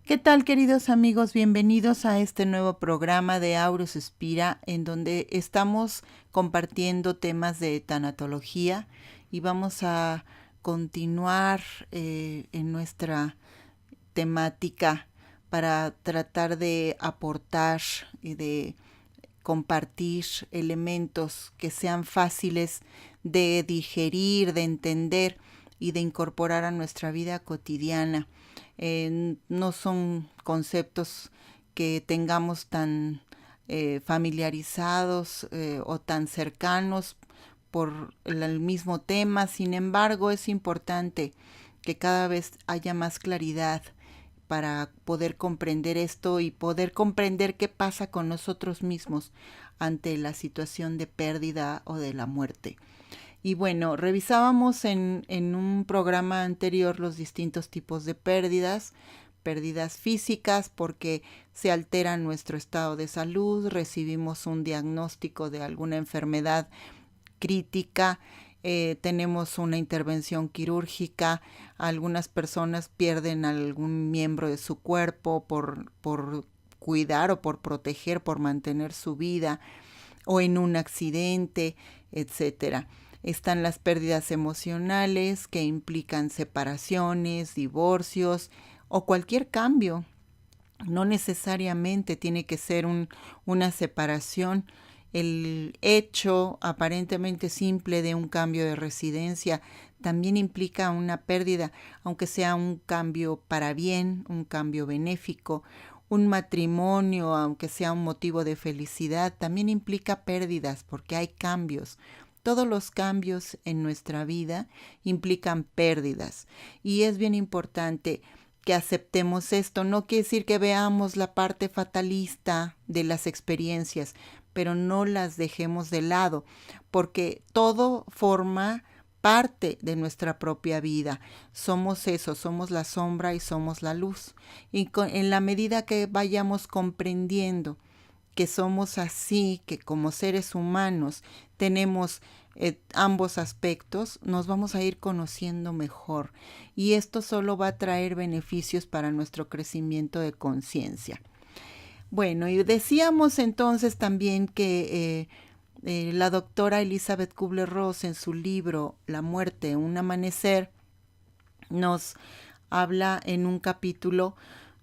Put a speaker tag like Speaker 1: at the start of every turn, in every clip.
Speaker 1: ¿Qué tal, queridos amigos? Bienvenidos a este nuevo programa de Auro Suspira, en donde estamos compartiendo temas de tanatología y vamos a continuar en nuestra temática para tratar de aportar y de compartir elementos que sean fáciles de digerir, de entender y de incorporar a nuestra vida cotidiana. No son conceptos que tengamos tan familiarizados o tan cercanos por el mismo tema. Sin embargo, es importante que cada vez haya más claridad para poder comprender esto y poder comprender qué pasa con nosotros mismos ante la situación de pérdida o de la muerte. Y bueno, revisábamos en un programa anterior los distintos tipos de pérdidas, pérdidas físicas porque se altera nuestro estado de salud, recibimos un diagnóstico de alguna enfermedad crítica, tenemos una intervención quirúrgica, algunas personas pierden algún miembro de su cuerpo por cuidar o por proteger, por mantener su vida, o en un accidente, etcétera. Están las pérdidas emocionales que implican separaciones, divorcios o cualquier cambio. No necesariamente tiene que ser una separación. El hecho aparentemente simple de un cambio de residencia también implica una pérdida, aunque sea un cambio para bien, un cambio benéfico. Un matrimonio, aunque sea un motivo de felicidad, también implica pérdidas porque hay cambios. Todos los cambios en nuestra vida implican pérdidas y es bien importante que aceptemos esto. No quiere decir que veamos la parte fatalista de las experiencias, pero no las dejemos de lado, porque todo forma parte de nuestra propia vida. Somos eso, somos la sombra y somos la luz. Y en la medida que vayamos comprendiendo que somos así, que como seres humanos tenemos ambos aspectos, nos vamos a ir conociendo mejor. Y esto solo va a traer beneficios para nuestro crecimiento de conciencia. Bueno, y decíamos entonces también que la doctora Elizabeth Kubler-Ross en su libro La muerte, un amanecer, nos habla en un capítulo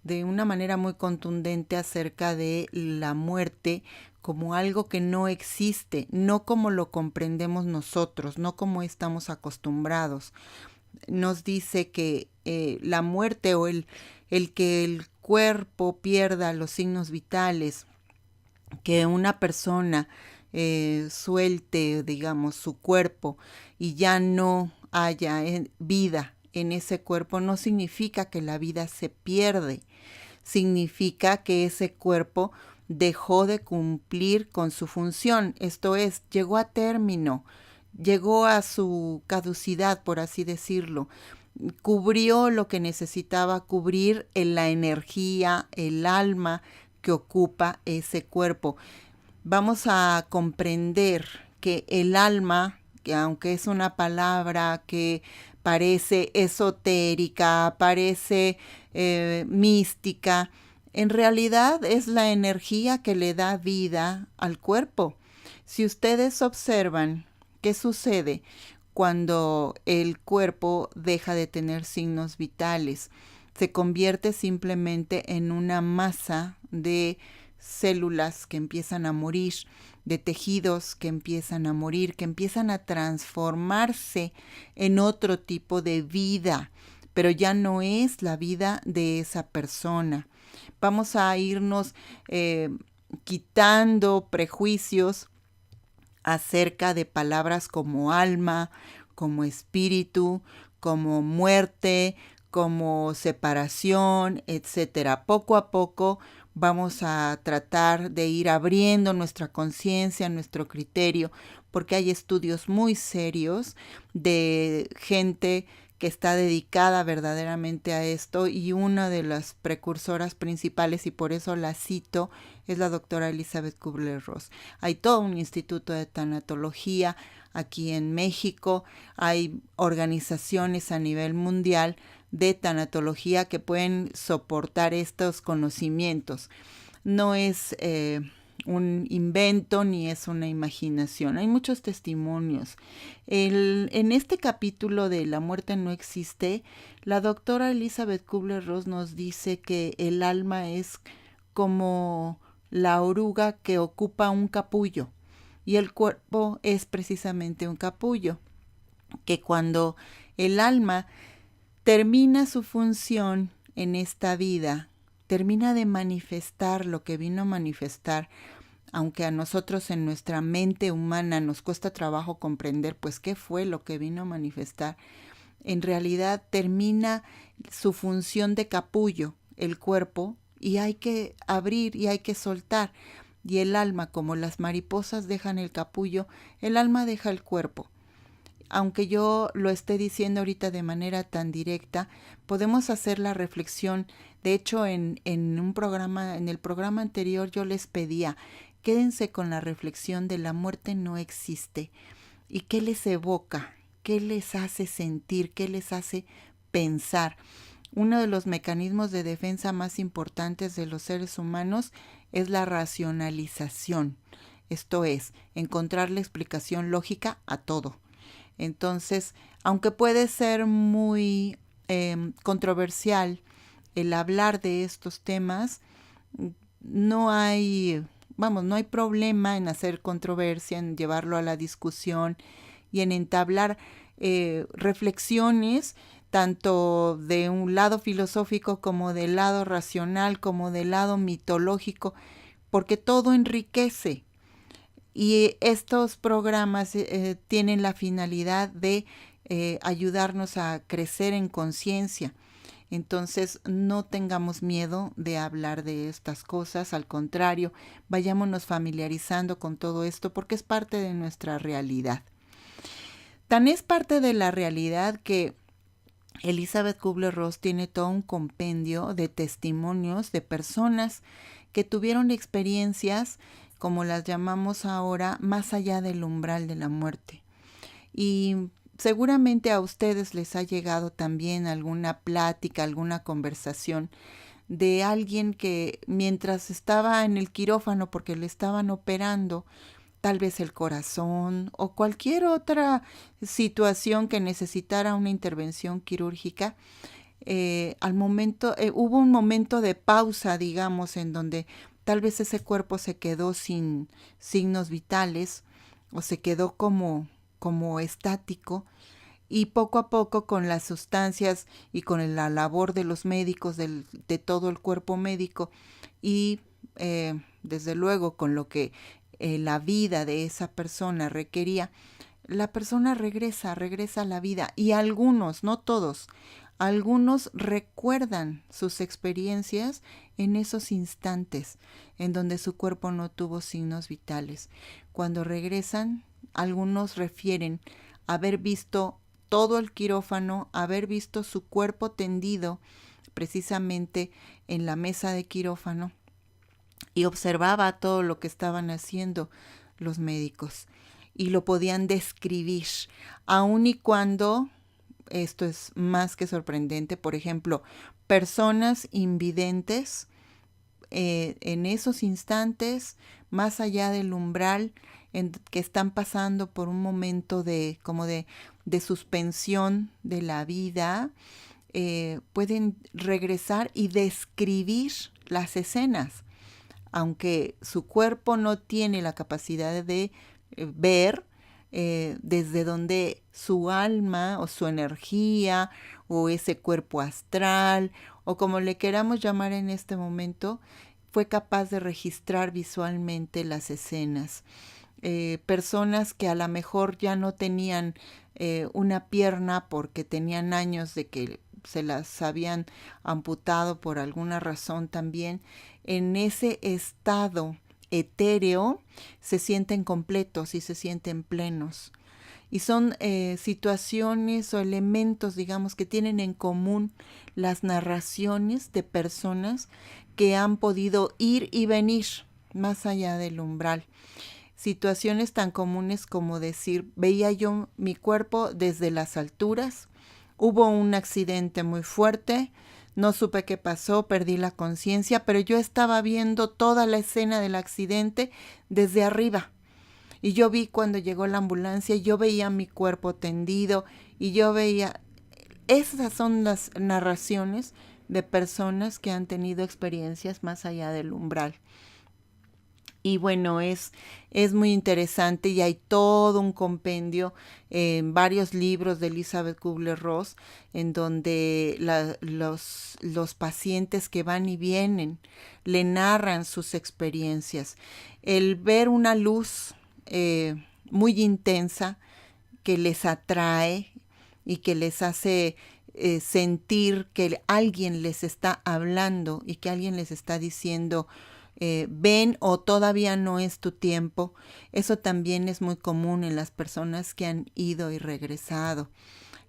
Speaker 1: de una manera muy contundente acerca de la muerte como algo que no existe, no como lo comprendemos nosotros, no como estamos acostumbrados. Nos dice que la muerte o el que el cuerpo pierda los signos vitales, que una persona suelte, digamos, su cuerpo y ya no haya vida en ese cuerpo, no significa que la vida se pierde, significa que ese cuerpo dejó de cumplir con su función, esto es, llegó a término, llegó a su caducidad, por así decirlo, cubrió lo que necesitaba cubrir en la energía, el alma que ocupa ese cuerpo. Vamos a comprender que el alma, que aunque es una palabra que parece esotérica, parece mística, en realidad es la energía que le da vida al cuerpo. Si ustedes observan qué sucede cuando el cuerpo deja de tener signos vitales, se convierte simplemente en una masa de células que empiezan a morir, de tejidos que empiezan a morir, que empiezan a transformarse en otro tipo de vida, pero ya no es la vida de esa persona. Vamos a irnos quitando prejuicios acerca de palabras como alma, como espíritu, como muerte, como separación, etcétera. Poco a poco vamos a tratar de ir abriendo nuestra conciencia, nuestro criterio, porque hay estudios muy serios de gente que está dedicada verdaderamente a esto y una de las precursoras principales, y por eso la cito, es la doctora Elizabeth Kubler-Ross. Hay todo un instituto de tanatología aquí en México, hay organizaciones a nivel mundial de tanatología que pueden soportar estos conocimientos. No es un invento ni es una imaginación. Hay muchos testimonios. En este capítulo de La muerte no existe, la doctora Elizabeth Kubler-Ross nos dice que el alma es como la oruga que ocupa un capullo y el cuerpo es precisamente un capullo, que cuando el alma termina su función en esta vida, termina de manifestar lo que vino a manifestar, aunque a nosotros en nuestra mente humana nos cuesta trabajo comprender pues qué fue lo que vino a manifestar, en realidad termina su función de capullo, el cuerpo, y hay que abrir y hay que soltar. Y el alma, como las mariposas dejan el capullo, el alma deja el cuerpo. Aunque yo lo esté diciendo ahorita de manera tan directa, podemos hacer la reflexión. De hecho, en el programa anterior yo les pedía, quédense con la reflexión de la muerte no existe. ¿Y qué les evoca? ¿Qué les hace sentir? ¿Qué les hace pensar? Uno de los mecanismos de defensa más importantes de los seres humanos es la racionalización. Esto es, encontrar la explicación lógica a todo. Entonces, aunque puede ser muy controversial el hablar de estos temas, no hay problema en hacer controversia, en llevarlo a la discusión y en entablar reflexiones tanto de un lado filosófico como del lado racional, como del lado mitológico, porque todo enriquece. Y estos programas tienen la finalidad de ayudarnos a crecer en conciencia. Entonces, no tengamos miedo de hablar de estas cosas, al contrario, vayámonos familiarizando con todo esto porque es parte de nuestra realidad. Tan es parte de la realidad que Elizabeth Kubler-Ross tiene todo un compendio de testimonios de personas que tuvieron experiencias, como las llamamos ahora, más allá del umbral de la muerte. Y seguramente a ustedes les ha llegado también alguna plática, alguna conversación de alguien que mientras estaba en el quirófano porque le estaban operando, tal vez el corazón o cualquier otra situación que necesitara una intervención quirúrgica, hubo un momento de pausa, digamos, en donde tal vez ese cuerpo se quedó sin signos vitales o se quedó como estático, y poco a poco con las sustancias y con la labor de los médicos, de todo el cuerpo médico y desde luego con lo que la vida de esa persona requería, la persona regresa a la vida, y algunos, no todos, algunos recuerdan sus experiencias en esos instantes en donde su cuerpo no tuvo signos vitales. Cuando regresan, algunos refieren haber visto todo el quirófano, haber visto su cuerpo tendido precisamente en la mesa de quirófano, y observaba todo lo que estaban haciendo los médicos y lo podían describir, aun y cuando, esto es más que sorprendente, por ejemplo, personas invidentes en esos instantes, más allá del umbral, que están pasando por un momento de suspensión de la vida, pueden regresar y describir las escenas, aunque su cuerpo no tiene la capacidad de ver, desde donde su alma o su energía o ese cuerpo astral o como le queramos llamar en este momento, fue capaz de registrar visualmente las escenas. Personas que a lo mejor ya no tenían una pierna porque tenían años de que se las habían amputado por alguna razón también, en ese estado etéreo se sienten completos y se sienten plenos. Y son situaciones o elementos, digamos, que tienen en común las narraciones de personas que han podido ir y venir más allá del umbral. Situaciones tan comunes como decir, veía yo mi cuerpo desde las alturas, Hubo un accidente muy fuerte, no supe qué pasó, perdí la conciencia, pero yo estaba viendo toda la escena del accidente desde arriba. Y yo vi cuando llegó la ambulancia, yo veía mi cuerpo tendido y yo veía... Esas son las narraciones de personas que han tenido experiencias más allá del umbral. Y bueno, es muy interesante y hay todo un compendio en varios libros de Elizabeth Kubler-Ross en donde los pacientes que van y vienen le narran sus experiencias. El ver una luz muy intensa que les atrae y que les hace sentir que alguien les está hablando y que alguien les está diciendo ven o todavía no es tu tiempo. Eso también es muy común en las personas que han ido y regresado.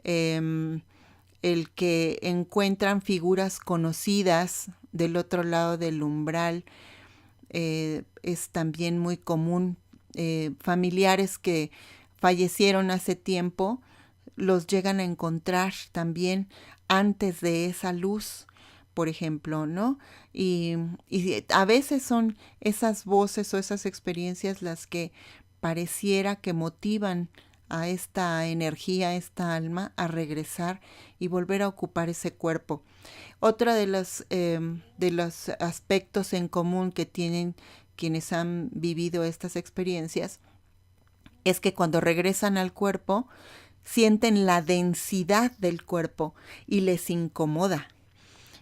Speaker 1: El que encuentran figuras conocidas del otro lado del umbral es también muy común. Familiares que fallecieron hace tiempo los llegan a encontrar también antes de esa luz, por ejemplo, ¿no? Y a veces son esas voces o esas experiencias las que pareciera que motivan a esta energía, a esta alma, a regresar y volver a ocupar ese cuerpo. Otra de los aspectos en común que tienen quienes han vivido estas experiencias es que cuando regresan al cuerpo sienten la densidad del cuerpo y les incomoda,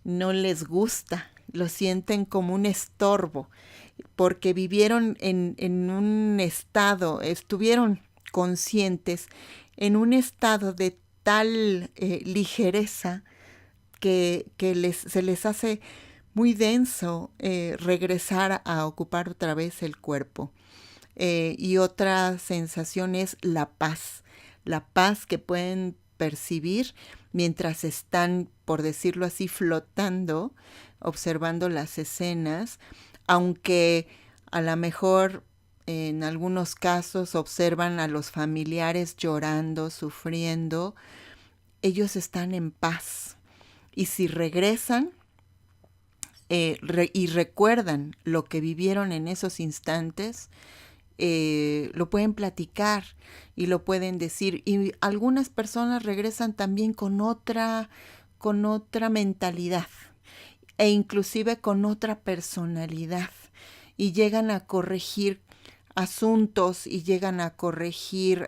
Speaker 1: no les gusta, lo sienten como un estorbo, porque vivieron en un estado, estuvieron conscientes en un estado de tal ligereza que se les hace muy denso regresar a ocupar otra vez el cuerpo. Y otra sensación es la paz que pueden percibir mientras están, por decirlo así, flotando, observando las escenas, aunque a lo mejor en algunos casos observan a los familiares llorando, sufriendo, ellos están en paz. Y si regresan y recuerdan lo que vivieron en esos instantes, lo pueden platicar y lo pueden decir. Y algunas personas regresan también con otra mentalidad e inclusive con otra personalidad y llegan a corregir asuntos y llegan a corregir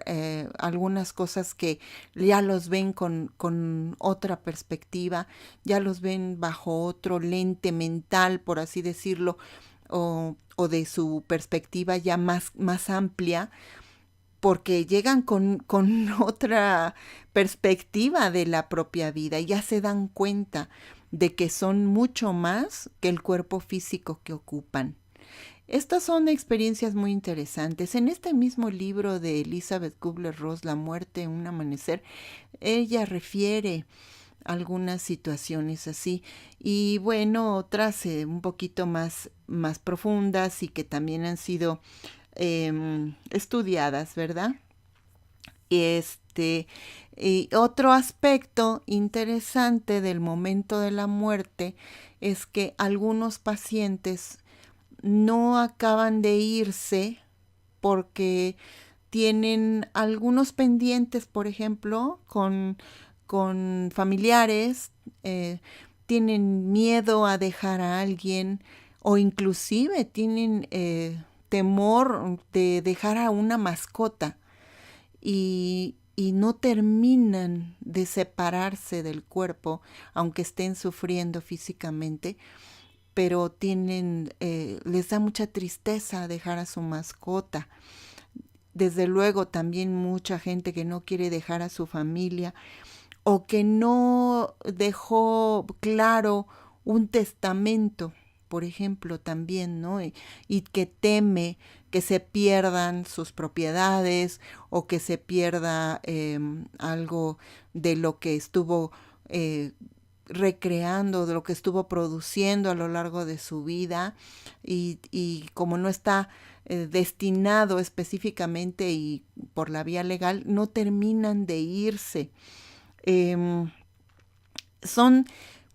Speaker 1: algunas cosas que ya los ven con otra perspectiva, ya los ven bajo otro lente mental, por así decirlo, o de su perspectiva ya más amplia, porque llegan con otra perspectiva de la propia vida y ya se dan cuenta de que son mucho más que el cuerpo físico que ocupan. Estas son experiencias muy interesantes. En este mismo libro de Elizabeth Kubler-Ross, La muerte en un amanecer, ella refiere algunas situaciones así y bueno, otras un poquito más profundas y que también han sido estudiadas, ¿verdad? Y otro aspecto interesante del momento de la muerte es que algunos pacientes no acaban de irse porque tienen algunos pendientes, por ejemplo, con familiares, tienen miedo a dejar a alguien o inclusive tienen temor de dejar a una mascota y no terminan de separarse del cuerpo, aunque estén sufriendo físicamente, pero les da mucha tristeza dejar a su mascota. Desde luego también mucha gente que no quiere dejar a su familia o que no dejó claro un testamento, por ejemplo, también, ¿no? Y que teme que se pierdan sus propiedades o que se pierda algo de lo que estuvo recreando, de lo que estuvo produciendo a lo largo de su vida y como no está destinado específicamente y por la vía legal, no terminan de irse. Son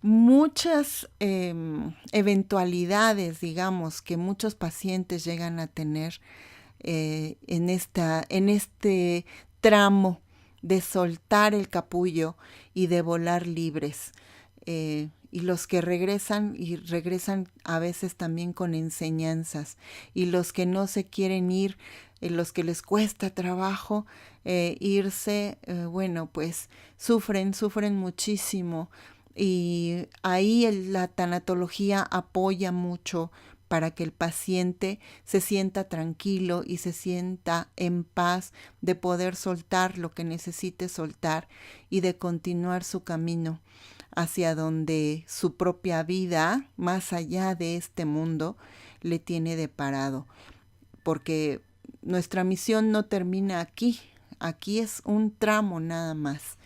Speaker 1: muchas eventualidades, digamos, que muchos pacientes llegan a tener en este tramo de soltar el capullo y de volar libres. Y los que regresan, y regresan a veces también con enseñanzas, y los que no se quieren ir, los que les cuesta trabajo irse, bueno, pues sufren muchísimo. Y ahí la tanatología apoya mucho para que el paciente se sienta tranquilo y se sienta en paz de poder soltar lo que necesite soltar y de continuar su camino hacia donde su propia vida, más allá de este mundo, le tiene deparado. Porque nuestra misión no termina aquí, aquí es un tramo nada más.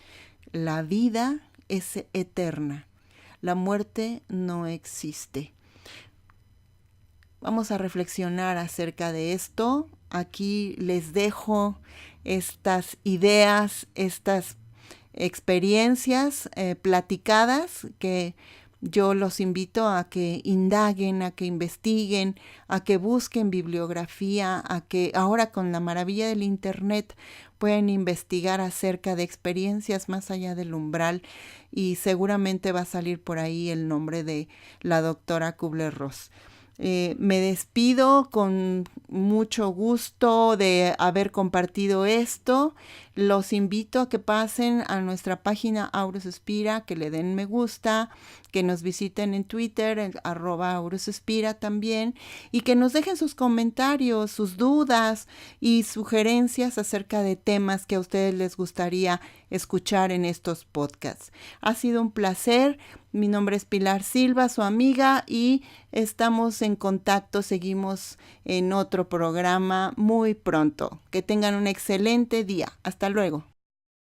Speaker 1: La vida es eterna, la muerte no existe. Vamos a reflexionar acerca de esto. Aquí les dejo estas ideas, estas experiencias platicadas que yo los invito a que indaguen, a que investiguen, a que busquen bibliografía, a que ahora con la maravilla del internet pueden investigar acerca de experiencias más allá del umbral y seguramente va a salir por ahí el nombre de la doctora Kubler-Ross. Me despido con mucho gusto de haber compartido esto. Los invito a que pasen a nuestra página Aurosuspira, que le den me gusta, que nos visiten en Twitter, en @Aurosuspira también, y que nos dejen sus comentarios, sus dudas y sugerencias acerca de temas que a ustedes les gustaría escuchar en estos podcasts. Ha sido un placer. Mi nombre es Pilar Silva, su amiga, y estamos en contacto. Seguimos en otro programa muy pronto. Que tengan un excelente día. Hasta luego.